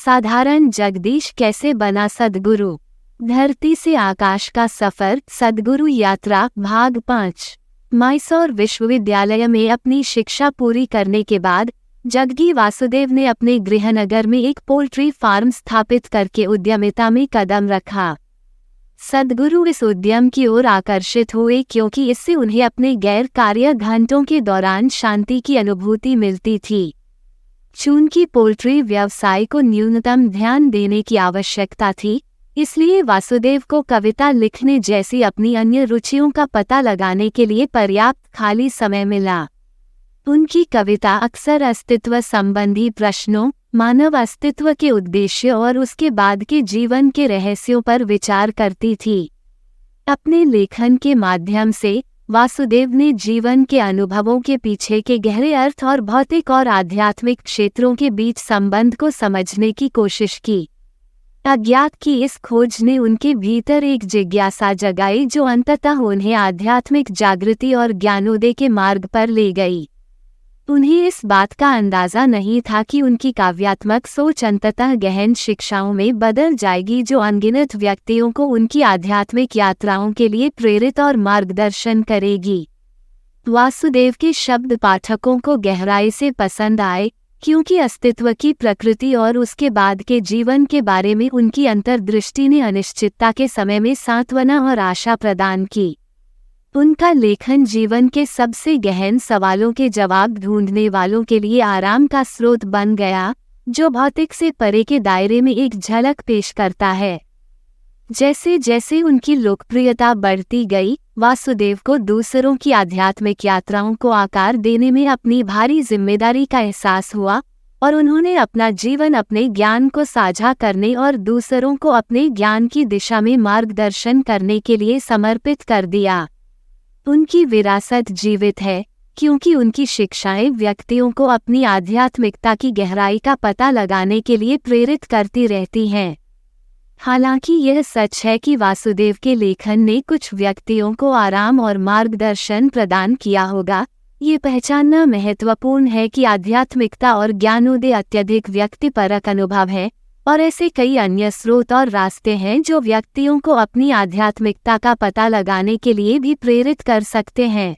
असाधारण जगदीश कैसे बना सद्गुरु। धरती से आकाश का सफर, सद्गुरु यात्रा, भाग 5। मैसूर विश्वविद्यालय में अपनी शिक्षा पूरी करने के बाद जग्गी वासुदेव ने अपने गृहनगर में एक पोल्ट्री फार्म स्थापित करके उद्यमिता में कदम रखा। सद्गुरु इस उद्यम की ओर आकर्षित हुए क्योंकि इससे उन्हें अपने गैर कार्य घंटों के दौरान शांति की अनुभूति मिलती थी। चूंकि पोल्ट्री व्यवसाय को न्यूनतम ध्यान देने की आवश्यकता थी, इसलिए वासुदेव को कविता लिखने जैसी अपनी अन्य रुचियों का पता लगाने के लिए पर्याप्त खाली समय मिला। उनकी कविता अक्सर अस्तित्व संबंधी प्रश्नों, मानव अस्तित्व के उद्देश्य और उसके बाद के जीवन के रहस्यों पर विचार करती थी। अपने लेखन के माध्यम से वासुदेव ने जीवन के अनुभवों के पीछे के गहरे अर्थ और भौतिक और आध्यात्मिक क्षेत्रों के बीच संबंध को समझने की कोशिश की। अज्ञात की इस खोज ने उनके भीतर एक जिज्ञासा जगाई जो अंततः उन्हें आध्यात्मिक जागृति और ज्ञानोदय के मार्ग पर ले गई। उन्हें इस बात का अंदाजा नहीं था कि उनकी काव्यात्मक सोच अंततः गहन शिक्षाओं में बदल जाएगी जो अनगिनत व्यक्तियों को उनकी आध्यात्मिक यात्राओं के लिए प्रेरित और मार्गदर्शन करेगी। वासुदेव के शब्द पाठकों को गहराई से पसंद आए क्योंकि अस्तित्व की प्रकृति और उसके बाद के जीवन के बारे में उनकी अंतर्दृष्टि ने अनिश्चितता के समय में सांत्वना और आशा प्रदान की। उनका लेखन जीवन के सबसे गहन सवालों के जवाब ढूंढने वालों के लिए आराम का स्रोत बन गया, जो भौतिक से परे के दायरे में एक झलक पेश करता है। जैसे जैसे उनकी लोकप्रियता बढ़ती गई, वासुदेव को दूसरों की आध्यात्मिक यात्राओं को आकार देने में अपनी भारी जिम्मेदारी का एहसास हुआ और उन्होंने अपना जीवन अपने ज्ञान को साझा करने और दूसरों को अपने ज्ञान की दिशा में मार्गदर्शन करने के लिए समर्पित कर दिया। उनकी विरासत जीवित है क्योंकि उनकी शिक्षाएं व्यक्तियों को अपनी आध्यात्मिकता की गहराई का पता लगाने के लिए प्रेरित करती रहती हैं। हालांकि यह सच है कि वासुदेव के लेखन ने कुछ व्यक्तियों को आराम और मार्गदर्शन प्रदान किया होगा, ये पहचानना महत्वपूर्ण है कि आध्यात्मिकता और ज्ञानोदय अत्यधिक व्यक्तिपरक अनुभव है और ऐसे कई अन्य स्रोत और रास्ते हैं जो व्यक्तियों को अपनी आध्यात्मिकता का पता लगाने के लिए भी प्रेरित कर सकते हैं।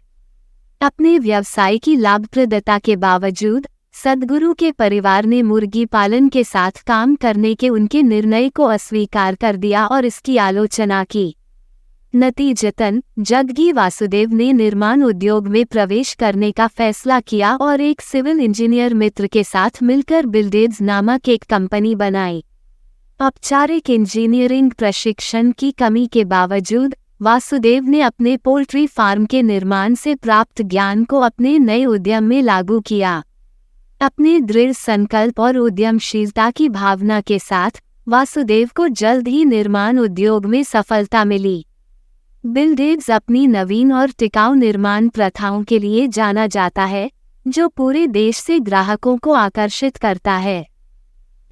अपने व्यवसाय की लाभप्रदता के बावजूद सद्गुरु के परिवार ने मुर्गी पालन के साथ काम करने के उनके निर्णय को अस्वीकार कर दिया और इसकी आलोचना की। नतीजतन जग्गी वासुदेव ने निर्माण उद्योग में प्रवेश करने का फैसला किया और एक सिविल इंजीनियर मित्र के साथ मिलकर बिल्डेड्स नामक एक कंपनी बनाई। औपचारिक इंजीनियरिंग प्रशिक्षण की कमी के बावजूद वासुदेव ने अपने पोल्ट्री फार्म के निर्माण से प्राप्त ज्ञान को अपने नए उद्यम में लागू किया। अपने दृढ़ संकल्प और उद्यमशीलता की भावना के साथ वासुदेव को जल्द ही निर्माण उद्योग में सफलता मिली। बिल्डेड्स अपनी नवीन और टिकाऊ निर्माण प्रथाओं के लिए जाना जाता है, जो पूरे देश से ग्राहकों को आकर्षित करता है।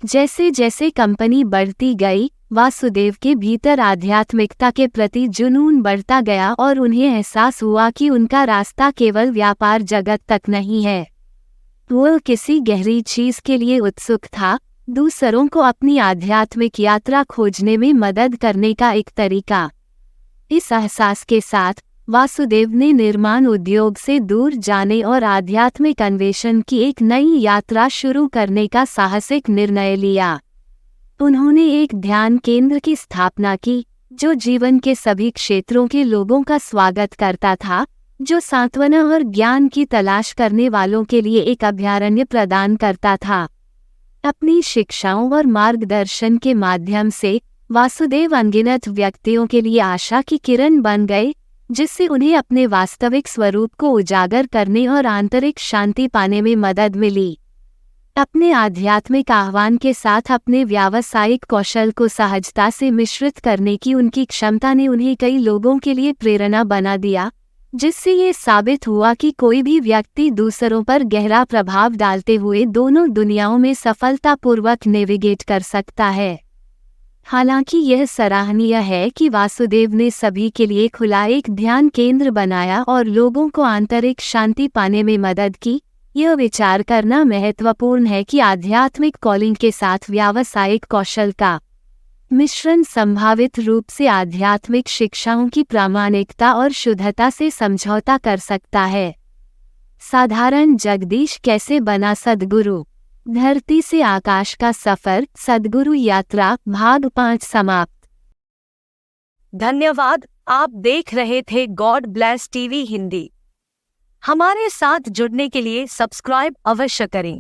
जैसे जैसे कंपनी बढ़ती गई, वासुदेव के भीतर आध्यात्मिकता के प्रति जुनून बढ़ता गया और उन्हें एहसास हुआ कि उनका रास्ता केवल व्यापार जगत तक नहीं है। वो किसी गहरी चीज के लिए उत्सुक था, दूसरों को अपनी आध्यात्मिक यात्रा खोजने में मदद करने का एक तरीका। इस एहसास के साथ वासुदेव ने निर्माण उद्योग से दूर जाने और आध्यात्मिक अन्वेषण की एक नई यात्रा शुरू करने का साहसिक निर्णय लिया। उन्होंने एक ध्यान केंद्र की स्थापना की, जो जीवन के सभी क्षेत्रों के लोगों का स्वागत करता था, जो सांत्वना और ज्ञान की तलाश करने वालों के लिए एक अभयारण्य प्रदान करता था। अपनी शिक्षाओं और मार्गदर्शन के माध्यम से वासुदेव अनगिनत व्यक्तियों के लिए आशा की किरण बन गए, जिससे उन्हें अपने वास्तविक स्वरूप को उजागर करने और आंतरिक शांति पाने में मदद मिली। अपने आध्यात्मिक आह्वान के साथ अपने व्यावसायिक कौशल को सहजता से मिश्रित करने की उनकी क्षमता ने उन्हें कई लोगों के लिए प्रेरणा बना दिया, जिससे ये साबित हुआ कि कोई भी व्यक्ति दूसरों पर गहरा प्रभाव डालते हुए दोनों दुनियाओं में सफलतापूर्वक नेविगेट कर सकता है। हालांकि यह सराहनीय है कि वासुदेव ने सभी के लिए खुला एक ध्यान केंद्र बनाया और लोगों को आंतरिक शांति पाने में मदद की, यह विचार करना महत्वपूर्ण है कि आध्यात्मिक कॉलिंग के साथ व्यावसायिक कौशल का मिश्रण संभावित रूप से आध्यात्मिक शिक्षाओं की प्रामाणिकता और शुद्धता से समझौता कर सकता है। साधारण जगदीश कैसे बना सद्गुरु। धरती से आकाश का सफर, सद्गुरु यात्रा, भाग 5 समाप्त। धन्यवाद। आप देख रहे थे गॉड ब्लेस टीवी हिंदी। हमारे साथ जुड़ने के लिए सब्सक्राइब अवश्य करें।